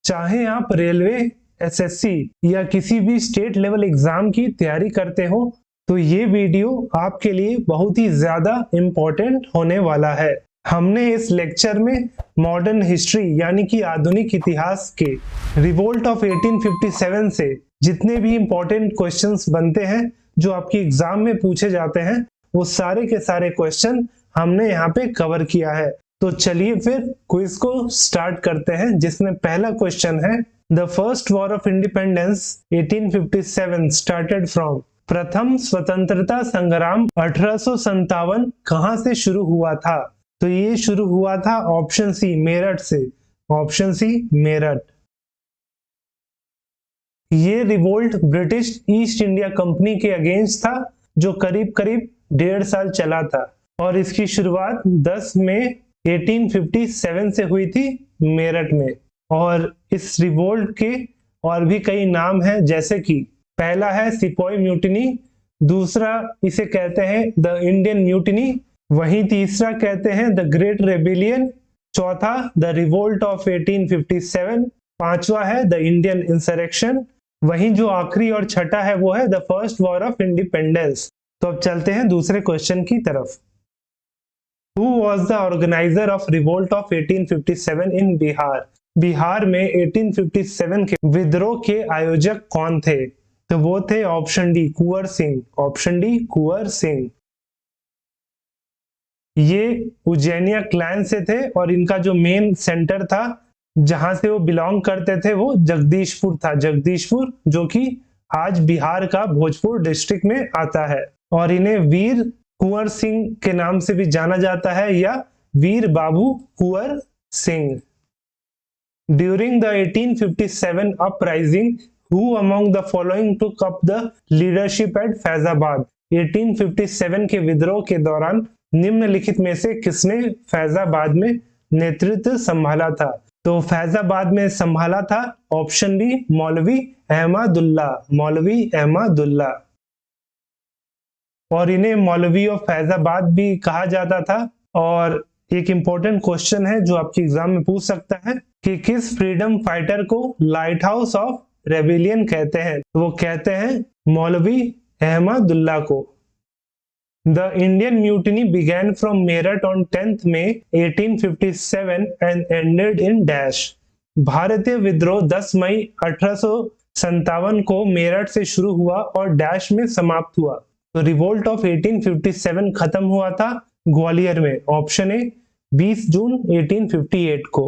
चाहे आप railway, SSC या किसी भी स्टेट लेवल एग्जाम की तैयारी करते हो तो ये वीडियो आपके लिए बहुत ही ज्यादा इम्पोर्टेंट होने वाला है। हमने इस लेक्चर में मॉडर्न हिस्ट्री यानी कि आधुनिक इतिहास के रिवोल्ट ऑफ 1857 से जितने भी इम्पोर्टेंट क्वेश्चंस बनते हैं जो आपकी एग्जाम में पूछे जाते हैं वो सारे के सारे क्वेश्चन हमने यहाँ पे कवर किया है। तो चलिए फिर क्विज को स्टार्ट करते हैं, जिसमें पहला क्वेश्चन है the first war of independence 1857 started from. प्रथम स्वतंत्रता संग्राम 1857 कहां से शुरू हुआ था? तो ये शुरू हुआ था ऑप्शन सी मेरठ से। Option C Meerut. ये revolt British East India Company के अगेंस्ट था जो करीब करीब 1.5 साल चला था और इसकी शुरुआत 10 मई 1857 से हुई थी मेरठ में। और इस रिवोल्ट के और भी कई नाम हैं, जैसे कि पहला है सिपोई म्यूटिनी, दूसरा इसे कहते हैं द इंडियन म्यूटिनी, वहीं तीसरा कहते हैं द ग्रेट रेबिलियन, चौथा द रिवोल्ट ऑफ 1857, पांचवा है द इंडियन इंसरेक्शन, वहीं जो आखिरी और छठा है वो है the first war of independence. तो अब चलते हैं दूसरे क्वेश्चन की तरफ। Who was the organizer of revolt of 1857 in Bihar? Bihar में 1857 के विद्रोह के आयोजक कौन थे? तो वो थे option D Kunwar Singh. Option D Kunwar Singh. ये उज्जैनिया क्लैन से थे और इनका जो मेन सेंटर था जहां से वो बिलोंग करते थे वो जगदीशपुर था। जगदीशपुर जो कि आज बिहार का भोजपुर डिस्ट्रिक्ट में आता है। और इन्हें वीर कुंवर सिंह के नाम से भी जाना जाता है या Veer Babu Kunwar Singh. During the 1857 uprising who among the following took up the leadership at Faizabad? 1857 के विद्रोह के दौरान निम्नलिखित में से किसने फैजाबाद में नेतृत्व संभाला था? तो फैजाबाद में संभाला था ऑप्शन बी मौलवी अहमदुल्ला। मौलवी अहमदुल्ला। और इन्हें मौलवी ऑफ फैजाबाद भी कहा जाता था। और एक इंपॉर्टेंट क्वेश्चन है जो आपके एग्जाम में पूछ सकता है कि किस फ्रीडम फाइटर को लाइट हाउस ऑफ रेबिलियन कहते हैं? तो वो कहते हैं मौलवी अहमदुल्ला को। The Indian Mutiny began from Meerut on 10th May 1857 and ended in dash. भारतीय विद्रोह 10 मई 1857 को मेरठ से शुरू हुआ और डैश में समाप्त हुआ। तो रिवोल्ट ऑफ 1857 खत्म हुआ था ग्वालियर में। ऑप्शन ए 20 जून 1858 को।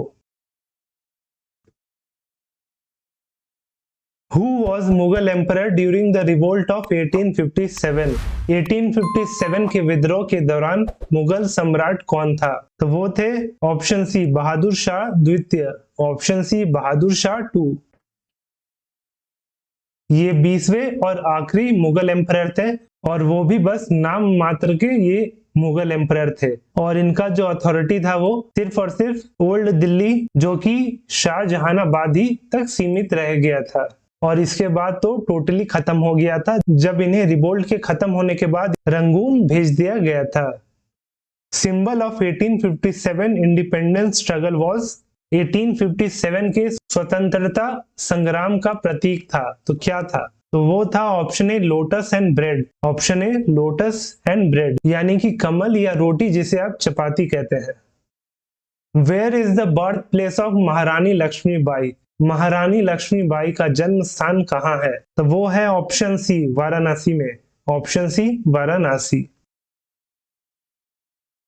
Who was Mughal emperor during the revolt of 1857? 1857 के विद्रोह के दौरान मुगल सम्राट कौन था? तो वो थे ऑप्शन सी बहादुर शाह द्वितीय। Option C Bahadur Shah 2। ये 20वें और आखिरी मुगल एम्परर थे और वो भी बस नाम मात्र के ये मुगल एम्परर थे। और इनका जो अथॉरिटी था वो सिर्फ और सिर्फ ओल्ड दिल्ली जो कि शाहजहानाबाद ही तक सीमित रह गया था और इसके बाद तो टोटली खत्म हो गया था जब इन्हें रिवोल्ट के खत्म होने के बाद रंगून भेज दिया गया था। Symbol of 1857 independence struggle was 1857 के स्वतंत्रता संग्राम का प्रतीक था। तो क्या था? तो वो था option a lotus and bread. Option a lotus and bread यानी कि कमल या रोटी जिसे आप चपाती कहते हैं। Where is the birth place of Maharani Lakshmibai? महारानी लक्ष्मीबाई का जन्म स्थान कहाँ है? तो वो है ऑप्शन सी वाराणसी में। Option C Varanasi.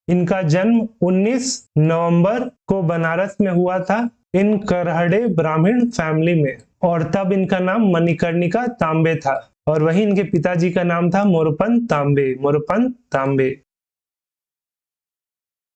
इनका जन्म 19 नवंबर को बनारस में हुआ था इन करहड़े ब्राह्मण फैमिली में और तब इनका नाम मणिकर्णिका तांबे था और वही इनके पिताजी का नाम था मोरपंत तांबे। मोरपंत तांबे।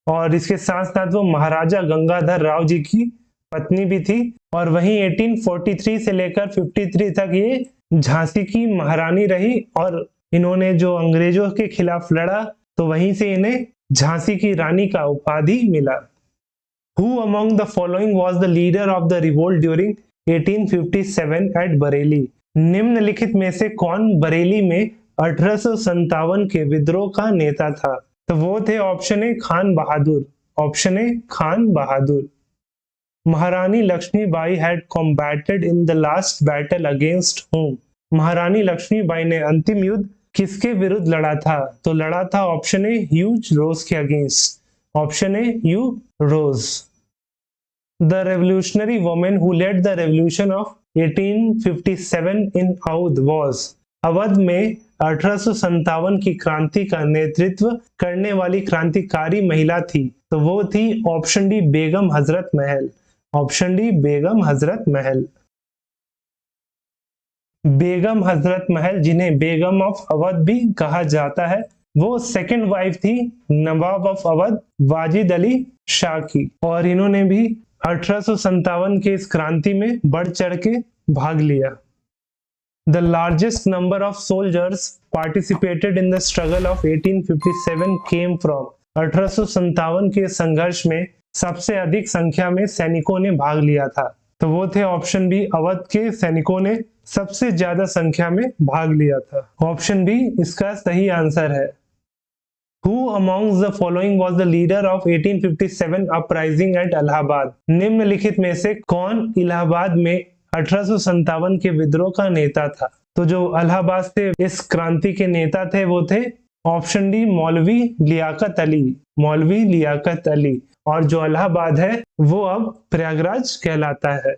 और इसके साथ साथ वो महाराजा गंगाधर राव जी की पत्नी भी थी और वहीं 1843 से लेकर 53 तक ये झांसी की महारानी रही और इन्होंने जो अंग्रेजों के खिलाफ लड़ा तो वहीं से इन्हें झांसी की रानी का उपाधि मिला। Who among the following was the leader of the revolt during 1857 at Bareilly? निम्नलिखित में से कौन बरेली में 1857 के विद्रोह का नेता था? तो वो थे option A Khan Bahadur. Option A Khan Bahadur. Maharani Lakshmibai had combated in the last battle against whom? Maharani Lakshmibai ने अंतिम युद्ध किसके विरुद्ध लड़ा था? तो लड़ा था ऑप्शन ए ह्यूज रोज के against, option A Hugh Rose. The revolutionary women who led the revolution of 1857 in Awadh was. Awadh में 1857 की क्रांति का नेतृत्व करने वाली क्रांतिकारी महिला थी, तो वो थी option D Begum Hazrat Mahal, option D Begum Hazrat Mahal. Begum Hazrat Mahal, जिन्हें बेगम ऑफ अवध भी कहा जाता है, वो सेकंड वाइफ थी नवाब ऑफ अवध वाजिद अली शाह की, और इन्होंने भी 1857 के इस क्रांति में बढ़ चढ़ के भाग लिया। The largest number of soldiers participated in the struggle of 1857 came from. 1857 के संघर्ष में सबसे अधिक संख्या में सैनिकों ने भाग लिया था, तो वो थे ऑप्शन बी अवध के सैनिकों ने सबसे ज्यादा संख्या में भाग लिया था। ऑप्शन बी इसका सही आंसर है। Who amongst the following was the leader of 1857 uprising at Allahabad? निम्नलिखित में से कौन इलाहाबाद में 1857 के विद्रोह का नेता था? तो जो इलाहाबाद से इस क्रांति के नेता थे वो थे ऑप्शन डी मौलवी लियाकत अली, मौलवी लियाकत अली, और जो इलाहाबाद है वो अब प्रयागराज कहलाता है।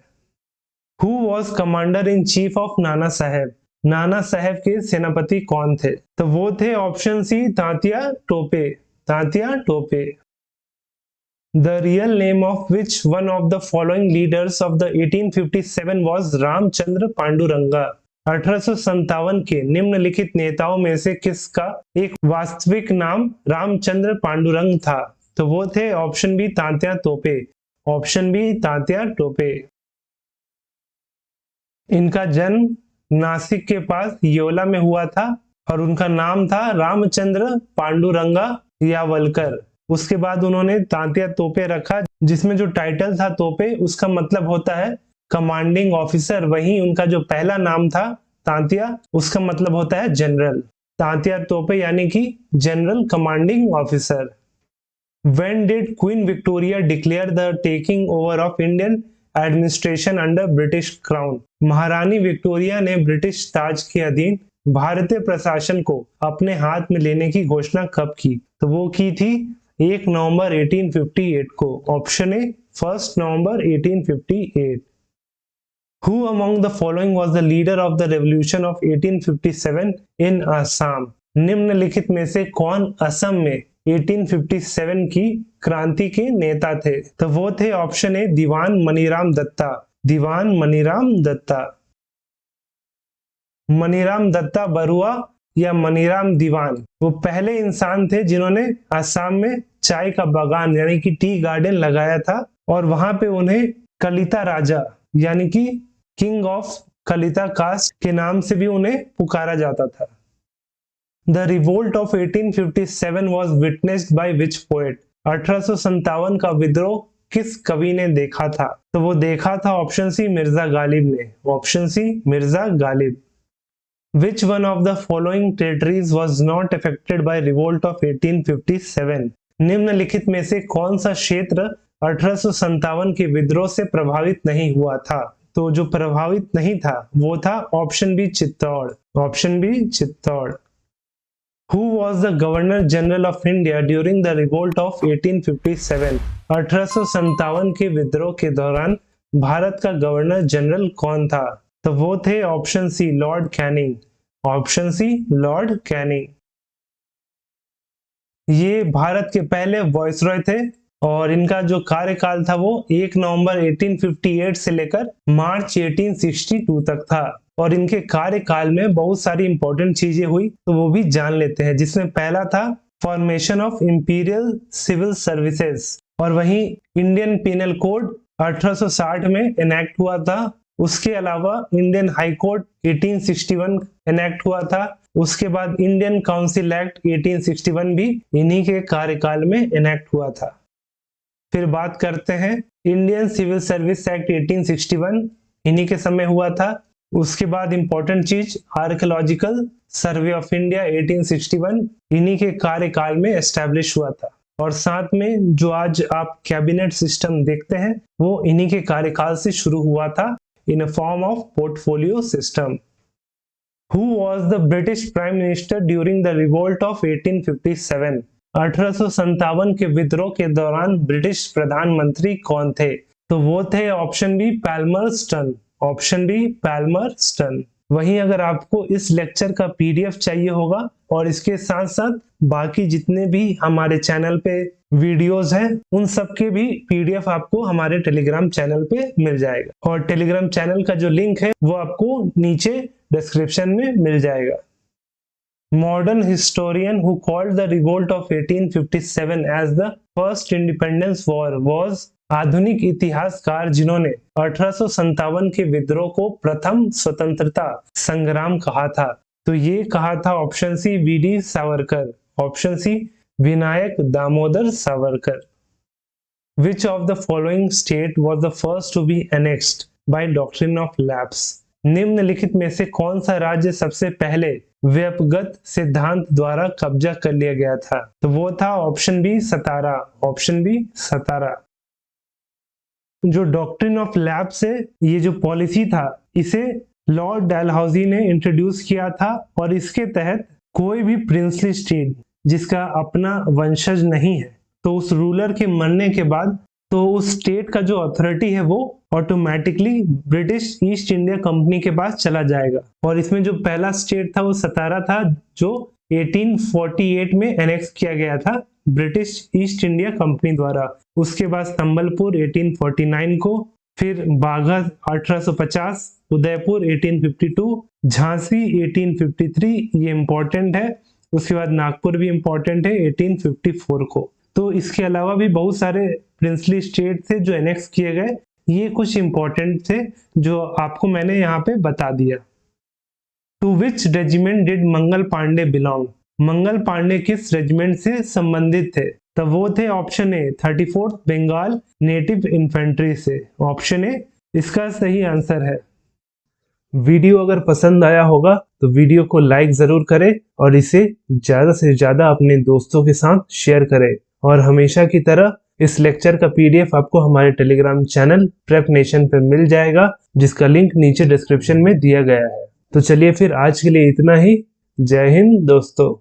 Who was commander in chief of Nana Saheb? Nana Saheb के सेनापति कौन थे? तो वो थे option C Tantia Tope, Tantia Tope. The real name of which one of the following leaders of the 1857 was Ramchandra Panduranga? 1857 के निम्नलिखित नेताओं में से किसका एक वास्तविक नाम रामचंद्र पांडुरंग था? तो वो थे option B Tantia Tope, option B Tantia Tope. इनका जन्म नासिक के पास योला में हुआ था और उनका नाम था रामचंद्र पांडुरंगा यावलकर। उसके बाद उन्होंने तांतिया तोपे रखा, जिसमें जो टाइटल था तोपे उसका मतलब होता है कमांडिंग ऑफिसर, वहीं उनका जो पहला नाम था तांतिया उसका मतलब होता है जनरल। तांतिया तोपे यानी कि general commanding officer. When did Queen Victoria declare the taking over of Indian administration under British Crown? महारानी विक्टोरिया ने ब्रिटिश ताज के अधीन भारतीय प्रशासन को अपने हाथ में लेने की घोषणा कब की? तो वो की थी 1 नवंबर 1858 को, option A 1 November 1858। Who among the following was the leader of the revolution of 1857 in Assam? निम्नलिखित में से कौन असम में 1857 की क्रांति के नेता थे? तो वो थे ऑप्शन ए दीवान मनीराम दत्ता, दीवान मनीराम दत्ता। मनीराम दत्ता बरुआ या मनीराम दीवान वो पहले इंसान थे जिन्होंने असम में चाय का बागान यानी कि टी गार्डन लगाया था, और वहां पे उन्हें कलिता राजा यानी कि किंग ऑफ कलिता कास्ट के नाम से भी उन्हें पुकारा जाता था। The revolt of 1857 was witnessed by which poet? 1857 का विद्रोह किस कवि ने देखा था? तो वो देखा था ऑप्शन सी मिर्जा गालिब ने, option C Mirza Ghalib. Which one of the following territories was not affected by revolt of 1857? निम्नलिखित में से कौन सा क्षेत्र 1857 के विद्रोह से प्रभावित नहीं हुआ था? तो जो प्रभावित नहीं था वो था option B Chittor, option B Chittor. Who was the Governor General of India during the revolt of 1857? 1857 के विद्रोह के दौरान भारत का गवर्नर जनरल कौन था? तो वो थे option C Lord Canning, option C Lord Canning. ये भारत के पहले वायसरॉय थे और इनका जो कार्यकाल था वो 1 नवंबर 1858 से लेकर मार्च 1862 तक था, और इनके कार्यकाल में बहुत सारी इंपॉर्टेंट चीजें हुई, तो वो भी जान लेते हैं। जिसमें पहला था formation of imperial civil services, और वहीं इंडियन पिनल कोड 1860 में इनेक्ट हुआ था। उसके अलावा इंडियन हाई कोर्ट 1861 इनेक्ट हुआ था। उसके बाद इंडियन काउंसिल एक्ट 1861 भी इन्हीं के कार्यकाल में इनेक्ट हुआ था। फिर बात करते हैं इंडियन सिविल सर्विस एक्ट 1861 इन्हीं के समय हुआ था। उसके बाद इंपॉर्टेंट चीज आर्कियोलॉजिकल सर्वे ऑफ इंडिया 1861 इन्हीं के कार्यकाल में एस्टैब्लिश हुआ था। और साथ में जो आज आप कैबिनेट सिस्टम देखते हैं वो इन्हीं के कार्यकाल से शुरू हुआ था in a form of portfolio system. Who was the British Prime Minister during the revolt of 1857? 1857 के विद्रोह के दौरान ब्रिटिश प्रधानमंत्री कौन थे? तो वो थे ऑप्शन बी पैल्मरस्टन, ऑप्शन बी पैल्मरस्टन। वहीं अगर आपको इस लेक्चर का पीडीएफ चाहिए होगा और इसके साथ साथ बाकी जितने भी हमारे चैनल पे वीडियोस हैं उन सब के भी पीडीएफ आपको हमारे टेलीग्राम चैनल पे मिल जाएगा और टेलीग्राम चैनल का जो लिंक है वो आपको नीचे डिस्क्रिप्शन में मिल जाएगा। Modern historian who called the revolt of 1857 as the first independence war was, आधुनिक इतिहासकार जिन्होंने 1857 के विद्रोह को प्रथम स्वतंत्रता संग्राम कहा था, तो ये कहा था option C VD Savarkar, option C Vinayak Damodar Savarkar. Which of the following state was the first to be annexed by doctrine of lapse? निम्नलिखित में से कौन सा राज्य सबसे पहले व्यपगत सिद्धांत द्वारा कब्जा कर लिया गया था? तो वो था ऑप्शन बी सतारा, ऑप्शन बी सतारा। जो डॉक्ट्रिन ऑफ लैप्स है, ये जो पॉलिसी था इसे लॉर्ड डलहौजी ने इंट्रोड्यूस किया था और इसके तहत कोई भी प्रिंसली स्टेट जिसका अपना वंशज नहीं है तो उस रूलर के मरने के बाद तो उस स्टेट का जो अथॉरिटी है वो automatically British East India Company के पास चला जाएगा। और इसमें जो पहला स्टेट था वो सतारा था जो 1848 में एनेक्स किया गया था ब्रिटिश ईस्ट इंडिया कंपनी द्वारा। उसके बाद संबलपुर 1849 को, फिर बाघा 1850, उदयपुर 1852, झांसी 1853, ये इंपॉर्टेंट है। उसके बाद नागपुर भी इंपॉर्टेंट है 1854 को। तो इसके अलावा भी बहुत सारे प्रिंसली स्टेट थे जो एनेक्स किए गए, ये कुछ इंपॉर्टेंट थे जो आपको मैंने यहाँ पे बता दिया। To which regiment did Mangal Pandey belong? Mangal Pandey किस रेजिमेंट से संबंधित थे? तो वो थे option A 34th Bengal native infantry से, ऑप्शन ए इसका सही आंसर है। वीडियो अगर पसंद आया होगा तो वीडियो को लाइक जरूर करें और इसे ज्यादा से ज्यादा अपने दोस्तों के साथ शेयर करें। और हमेशा की तरह इस लेक्चर का पीडीएफ आपको हमारे टेलीग्राम चैनल प्रेप नेशन पर मिल जाएगा जिसका लिंक नीचे डिस्क्रिप्शन में दिया गया है। तो चलिए फिर आज के लिए इतना ही। जय हिंद दोस्तों।